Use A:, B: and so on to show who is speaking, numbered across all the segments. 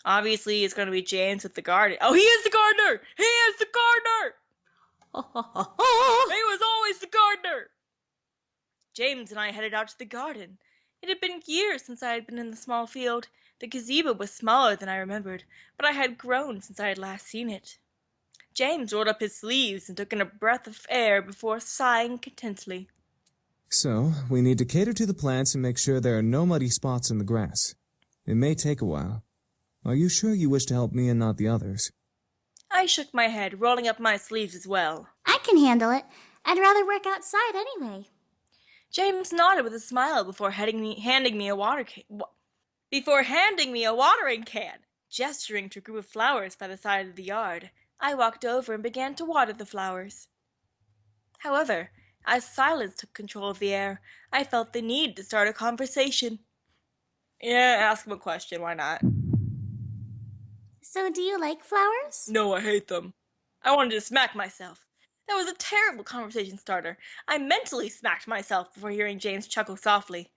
A: Obviously, it's going to be James with the garden. Oh, he is the gardener! He is the gardener! He was always the gardener! James and I headed out to the garden. It had been years since I had been in the small field. The gazebo was smaller than I remembered, but I had grown since I had last seen it. James rolled up his sleeves and took in a breath of air before sighing contentedly.
B: So, we need to cater to the plants and make sure there are no muddy spots in the grass. It may take a while. Are you sure you wish to help me and not the others?
A: I shook my head, rolling up my sleeves as well.
C: I can handle it. I'd rather work outside anyway.
A: James nodded with a smile before handing me a watering can. Gesturing to a group of flowers by the side of the yard, I walked over and began to water the flowers. However, as silence took control of the air, I felt the need to start a conversation. Yeah, ask him a question, why not?
C: So do you like flowers?
A: No, I hate them. I wanted to smack myself. That was a terrible conversation starter. I mentally smacked myself before hearing James chuckle softly.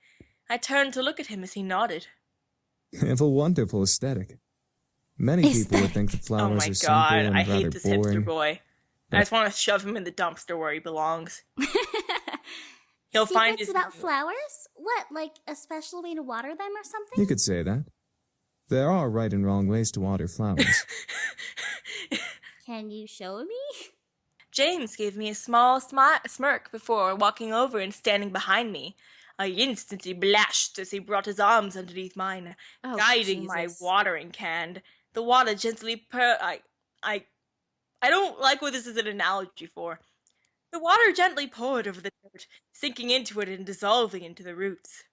A: I turned to look at him as he nodded.
B: They have a wonderful aesthetic. Many people would think that flowers are simple and
A: I
B: rather
A: hate this
B: boring.
A: hipster boy. I just want to shove him in the dumpster where he belongs. He'll find his...
C: about flowers? What, like a special way to water them or something?
B: You could say that. There are right and wrong ways to water flowers.
C: Can you show me?
A: James gave me a small smirk before walking over and standing behind me. I instantly blushed as he brought his arms underneath mine, guiding my watering can. The water gently I don't like what this is an analogy for. The water gently poured over the dirt, sinking into it and dissolving into the roots.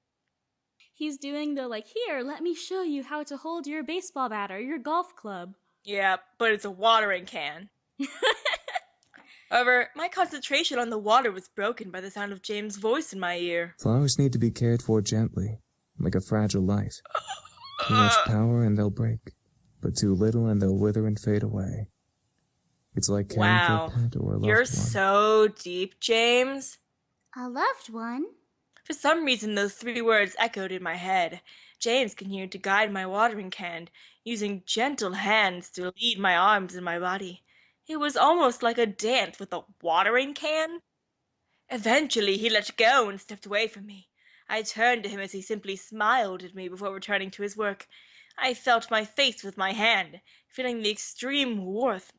D: He's doing the, here, let me show you how to hold your baseball bat or your golf club.
A: Yeah, but it's a watering can. However, my concentration on the water was broken by the sound of James' voice in my ear.
B: Flowers need to be cared for gently, like a fragile light. Too much power and they'll break, but too little and they'll wither and fade away. It's like caring for a pet or a loved one.
A: You're so deep, James.
C: A loved one?
A: For some reason, those 3 words echoed in my head. James continued to guide my watering can, using gentle hands to lead my arms and my body. It was almost like a dance with a watering can. Eventually, he let go and stepped away from me. I turned to him as he simply smiled at me before returning to his work. I felt my face with my hand, feeling the extreme warmth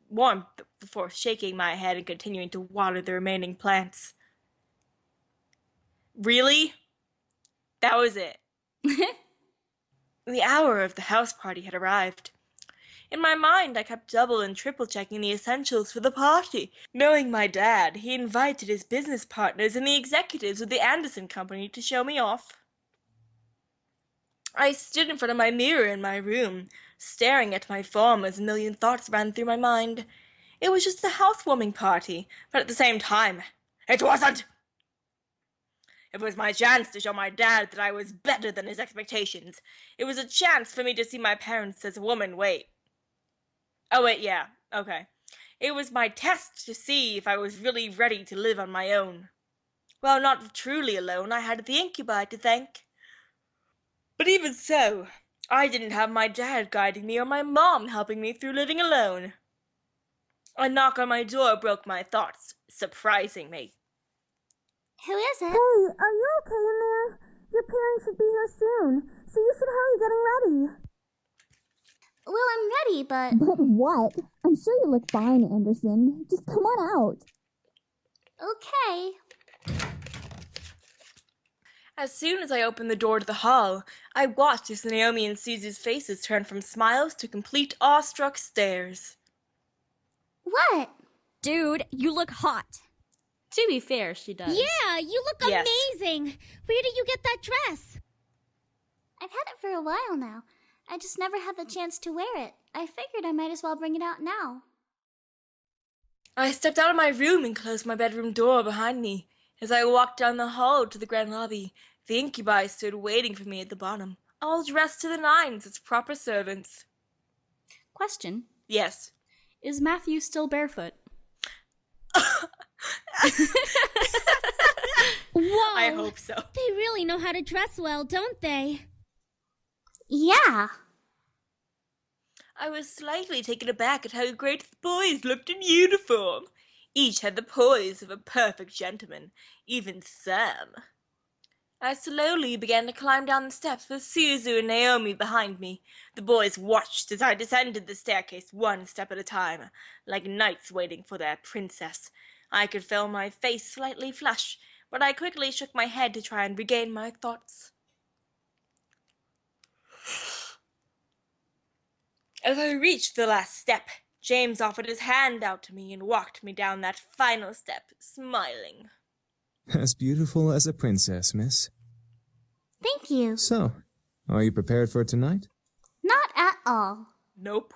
A: before shaking my head and continuing to water the remaining plants. Really? That was it. The hour of the house party had arrived. In my mind, I kept double and triple checking the essentials for the party. Knowing my dad, he invited his business partners and the executives of the Anderson Company to show me off. I stood in front of my mirror in my room, staring at my form as a million thoughts ran through my mind. It was just a housewarming party, but at the same time, it wasn't! It was my chance to show my dad that I was better than his expectations. It was a chance for me to see my parents as a woman. Okay. It was my test to see if I was really ready to live on my own. Well, not truly alone. I had the incubi to thank. But even so, I didn't have my dad guiding me or my mom helping me through living alone. A knock on my door broke my thoughts, surprising me.
C: Who is it?
E: Hey, are you okay in there? Your parents should be here soon, so you should hurry getting ready.
C: Well, I'm ready, but...
E: But what? I'm sure you look fine, Anderson. Just come on out.
C: Okay.
A: As soon as I opened the door to the hall, I watched as Naomi and Susie's faces turned from smiles to complete awestruck stares.
C: What?
F: Dude, you look hot.
D: To be fair, she does.
G: Yeah, you look
A: Yes.
G: amazing. Where did you get that dress?
C: I've had it for a while now. I just never had the chance to wear it. I figured I might as well bring it out now.
A: I stepped out of my room and closed my bedroom door behind me. As I walked down the hall to the grand lobby, the incubi stood waiting for me at the bottom, all dressed to the nines as proper servants.
D: Question.
A: Yes.
D: Is Matthew still barefoot?
G: Whoa.
A: I hope so.
G: They really know how to dress well, don't they?
C: Yeah.
A: I was slightly taken aback at how great the boys looked in uniform. Each had the poise of a perfect gentleman, even Sam. I slowly began to climb down the steps with Suzu and Naomi behind me. The boys watched as I descended the staircase one step at a time, like knights waiting for their princess. I could feel my face slightly flush, but I quickly shook my head to try and regain my thoughts. As I reached the last step, James offered his hand out to me and walked me down that final step, smiling.
B: As beautiful as a princess, miss.
C: Thank you.
B: So, are you prepared for tonight?
C: Not at all.
A: Nope.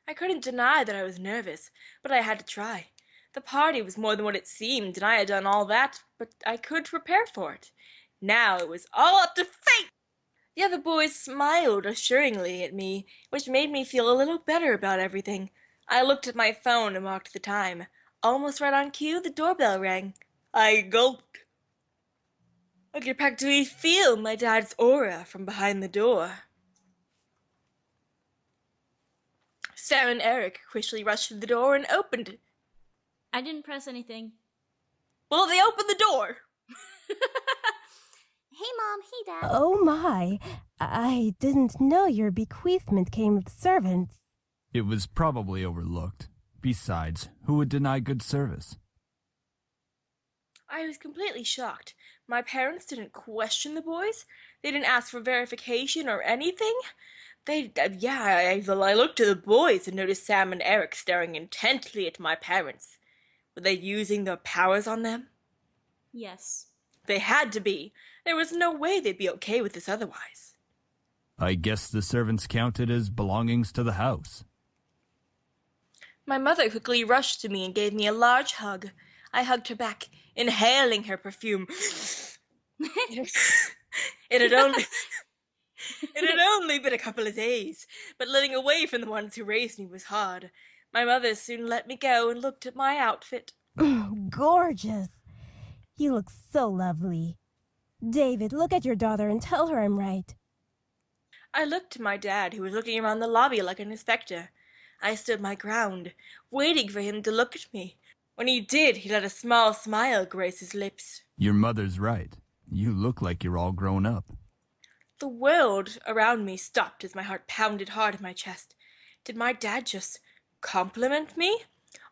A: I couldn't deny that I was nervous, but I had to try. The party was more than what it seemed, and I had done all that, but I could prepare for it. Now it was all up to fate! The other boys smiled assuringly at me, which made me feel a little better about everything. I looked at my phone and marked the time. Almost right on cue, the doorbell rang. I gulped. I could practically feel my dad's aura from behind the door. Sam and Eric quickly rushed to the door and opened it.
D: I didn't press anything.
A: Well, they opened the door.
C: Hey, Mom. Hey, Dad.
H: Oh my, I didn't know your bequeathment came with servants.
I: It was probably overlooked. Besides, who would deny good service?
A: I was completely shocked. My parents didn't question the boys. They didn't ask for verification or anything. I looked at the boys and noticed Sam and Eric staring intently at my parents. Were they using their powers on them?
D: Yes.
A: They had to be. There was no way they'd be okay with this otherwise.
I: I guess the servants counted as belongings to the house.
A: My mother quickly rushed to me and gave me a large hug. I hugged her back, inhaling her perfume. It had only been a couple of days, but living away from the ones who raised me was hard. My mother soon let me go and looked at my outfit.
H: Gorgeous. You look so lovely. David, look at your daughter and tell her I'm right.
A: I looked to my dad, who was looking around the lobby like an inspector. I stood my ground, waiting for him to look at me. When he did, he let a small smile grace his lips.
I: Your mother's right. You look like you're all grown up.
A: The world around me stopped as my heart pounded hard in my chest. Did my dad just compliment me?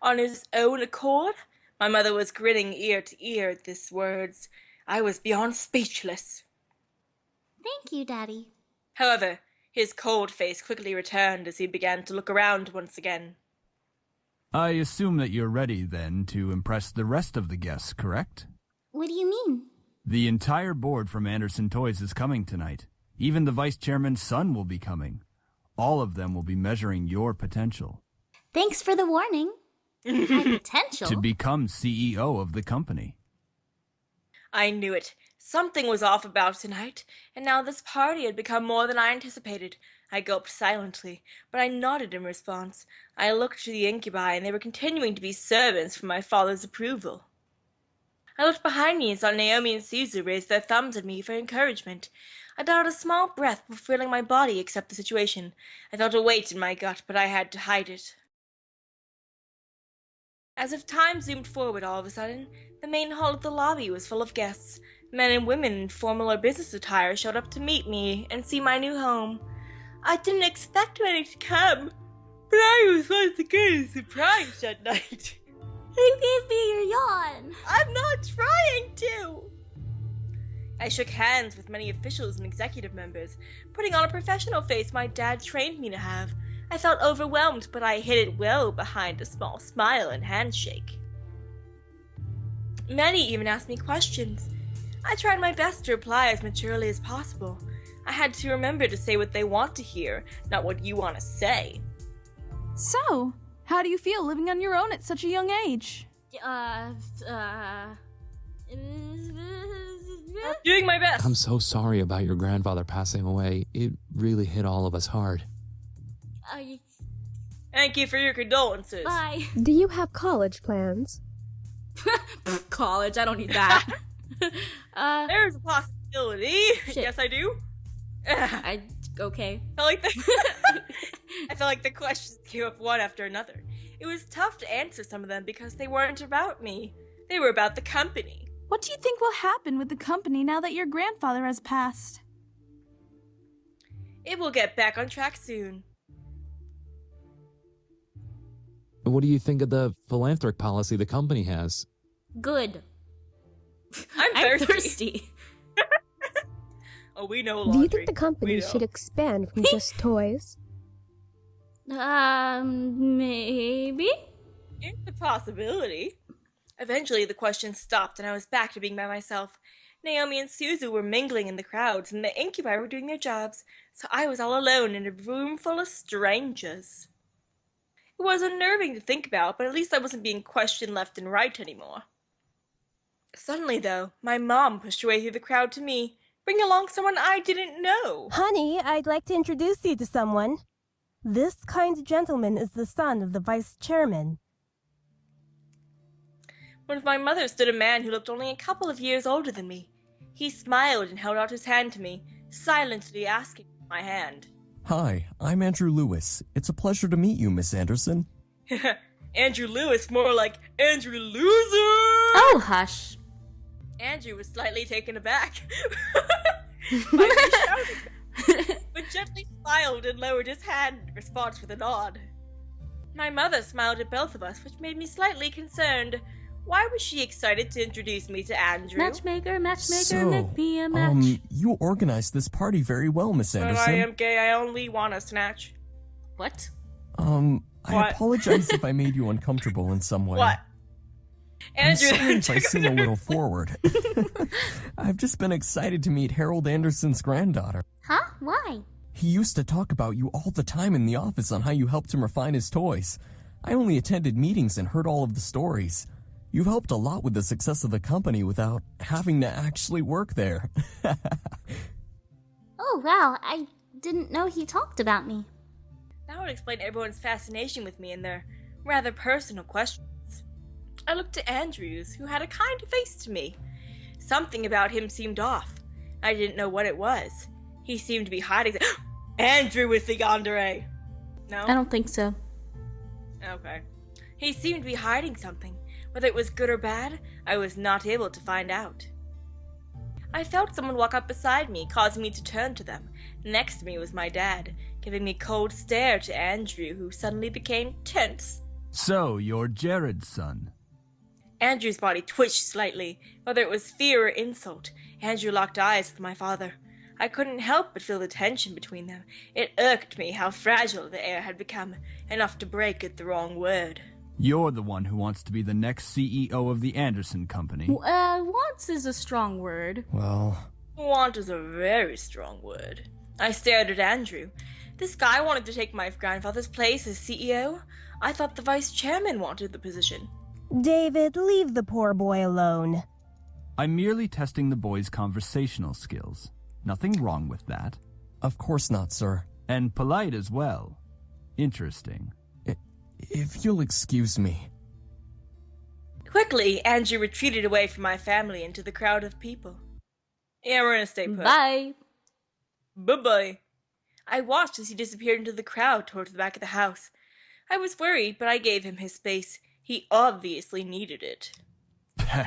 A: On his own accord? My mother was grinning ear to ear at these words. I was beyond speechless.
C: Thank you, Daddy.
A: However, his cold face quickly returned as he began to look around once again.
I: I assume that you're ready, then, to impress the rest of the guests, correct?
C: What do you mean?
I: The entire board from Anderson Toys is coming tonight. Even the vice chairman's son will be coming. All of them will be measuring your potential.
C: Thanks for the warning. My potential?
I: To become CEO of the company.
A: I knew it. Something was off about tonight, and now this party had become more than I anticipated. I gulped silently, but I nodded in response. I looked to the incubi, and they were continuing to be servants for my father's approval. I looked behind me and saw Naomi and Suzu raise their thumbs at me for encouragement. I drawed a small breath before feeling my body accept the situation. I felt a weight in my gut, but I had to hide it. As if time zoomed forward all of a sudden, the main hall of the lobby was full of guests. Men and women in formal or business attire showed up to meet me and see my new home. I didn't expect many to come, but I was once again surprised that night.
C: You gave me your yawn.
A: I'm not trying to! I shook hands with many officials and executive members, putting on a professional face my dad trained me to have. I felt overwhelmed, but I hid it well behind a small smile and handshake. Many even asked me questions. I tried my best to reply as maturely as possible. I had to remember to say what they want to hear, not what you want to say.
J: So, how do you feel living on your own at such a young age?
A: I'm doing my best.
K: I'm so sorry about your grandfather passing away. It really hit all of us hard.
A: Thank you for your condolences.
D: Bye.
H: Do you have college plans?
D: College, I don't need that.
A: There's a possibility.
D: Shit.
A: Yes, I do.
D: Okay.
A: I like that. I felt like the questions came up one after another. It was tough to answer some of them because they weren't about me. They were about the company.
J: What do you think will happen with the company now that your grandfather has passed?
A: It will get back on track soon.
K: What do you think of the philanthropic policy the company has?
D: Good.
A: I'm thirsty.
D: thirsty.
A: Oh, we know
E: Do
A: laundry.
E: you think the company should expand from just toys?
D: Maybe?
A: It's a possibility. Eventually, the questions stopped, and I was back to being by myself. Naomi and Suzu were mingling in the crowds, and the incubi were doing their jobs, so I was all alone in a room full of strangers. It was unnerving to think about, but at least I wasn't being questioned left and right anymore. Suddenly, though, my mom pushed her way through the crowd to me, bringing along someone I didn't know.
H: Honey, I'd like to introduce you to someone. This kind gentleman is the son of the vice chairman.
A: With my mother stood a man who looked only a couple of years older than me. He smiled and held out his hand to me, silently asking for my hand.
L: Hi, I'm Andrew Lewis. It's a pleasure to meet you, Miss Anderson.
A: Andrew Lewis, more like Andrew Loser!
D: Oh, hush.
A: Andrew was slightly taken aback by me shouting, but gently smiled and lowered his hand in response with a nod. My mother smiled at both of us, which made me slightly concerned. Why was she excited to introduce me to Andrew?
D: Matchmaker,
L: So,
D: make me a match.
L: You organized this party very well, Miss
A: When
L: Anderson.
A: I am gay, I only want a snatch.
D: What?
L: I
A: What?
L: apologize if I made you uncomfortable in some way.
A: What? Andrew,
L: I'm sorry if I seem a little forward. I've just been excited to meet Harold Anderson's granddaughter.
C: Huh? Why?
L: He used to talk about you all the time in the office on how you helped him refine his toys. I only attended meetings and heard all of the stories. You've helped a lot with the success of the company without having to actually work there.
C: Oh, wow. I didn't know he talked about me.
A: that would explain everyone's fascination with me and their rather personal questions. I looked at Andrews, who had a kind face to me. Something about him seemed off. I didn't know what it was. He seemed to be hiding. Andrew was the yandere. No?
D: I don't think so.
A: Okay. He seemed to be hiding something. Whether it was good or bad, I was not able to find out. I felt someone walk up beside me, causing me to turn to them. Next to me was my dad, giving me a cold stare to Andrew, who suddenly became tense.
I: So, you're Jared's son.
A: Andrew's body twitched slightly. Whether it was fear or insult, Andrew locked eyes with my father. I couldn't help but feel the tension between them. It irked me how fragile the air had become, enough to break at the wrong word.
I: You're the one who wants to be the next CEO of the Anderson Company.
D: Wants is a strong word.
L: Well,
A: Want is a very strong word. I stared at Andrew. This guy wanted to take my grandfather's place as CEO? I thought the vice chairman wanted the position.
H: David, leave the poor boy alone.
I: I'm merely testing the boy's conversational skills. Nothing wrong with that.
L: of course not, sir.
I: And polite as well. Interesting.
L: If you'll excuse me.
A: Quickly, Andrew retreated away from my family into the crowd of people. Yeah, we're gonna stay put.
D: Bye.
A: Bye-bye. I watched as he disappeared into the crowd towards the back of the house. I was worried, but I gave him his space. He obviously needed it.
I: Peh.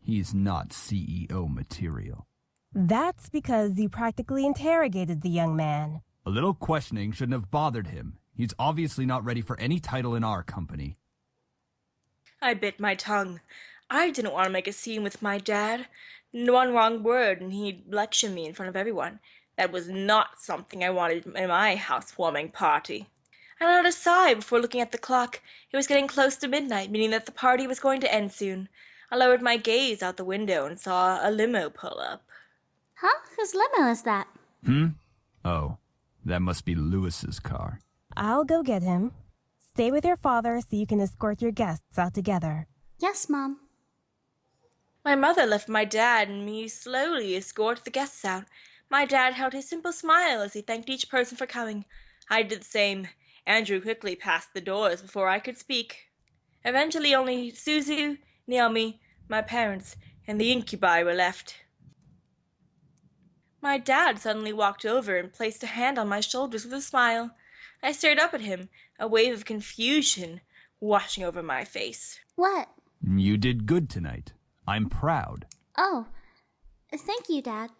I: He's not CEO material.
H: That's because you practically interrogated the young man.
I: A little questioning shouldn't have bothered him. He's obviously not ready for any title in our company.
A: I bit my tongue. I didn't want to make a scene with my dad. One wrong word and he'd lecture me in front of everyone. That was not something I wanted in my housewarming party. I let out a sigh before looking at the clock. It was getting close to midnight, meaning that the party was going to end soon. I lowered my gaze out the window and saw a limo pull up.
C: Huh? Whose limo is that?
I: Oh, that must be Lewis's car.
H: I'll go get him. Stay with your father so you can escort your guests out together.
C: Yes, Mom.
A: My mother left my dad and me slowly escort the guests out. My dad held his simple smile as he thanked each person for coming. I did the same. Andrew quickly passed the doors before I could speak. Eventually only Suzu, Naomi, my parents, and the incubi were left. My dad suddenly walked over and placed a hand on my shoulders with a smile. I stared up at him, a wave of confusion washing over my face.
C: What?
I: You did good tonight. I'm proud.
C: Oh, thank you, Dad.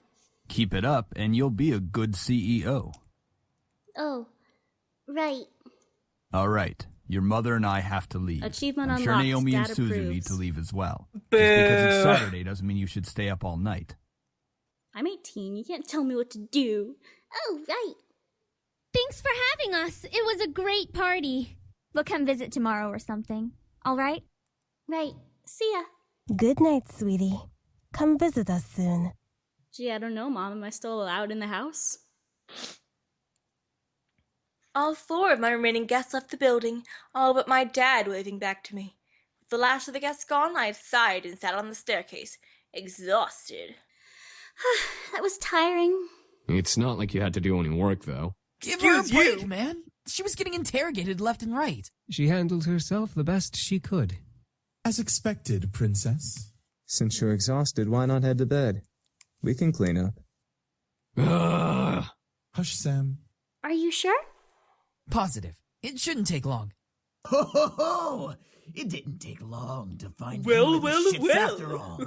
I: Keep it up and you'll be a good CEO.
C: Oh, right.
I: All right. Your mother and I have to leave.
D: Achievement
I: I'm sure
D: unlocked.
I: Naomi and
D: Dad
I: Susan
D: approves.
I: need to leave as well.
A: Boo.
I: Just because it's Saturday doesn't mean you should stay up all night.
D: I'm 18. You can't tell me what to do.
C: Oh, right.
G: Thanks for having us. It was a great party.
F: We'll come visit tomorrow or something. All right?
C: Right. See ya.
H: Good night, sweetie. Come visit us soon.
D: Gee, I don't know, Mom. Am I still allowed in the house?
A: All 4 of my remaining guests left the building, all but my dad waving back to me. With the last of the guests gone, I sighed and sat on the staircase, exhausted.
C: That was tiring.
M: It's not like you had to do any work, though.
N: Give her a break, man. She was getting interrogated left and right.
B: She handled herself the best she could.
O: As expected, Princess.
B: Since you're exhausted, why not head to bed? We can clean up.
O: Hush, Sam.
C: Are you sure?
N: Positive. It shouldn't take long.
P: Ho ho ho! It didn't take long to find you the shits after all.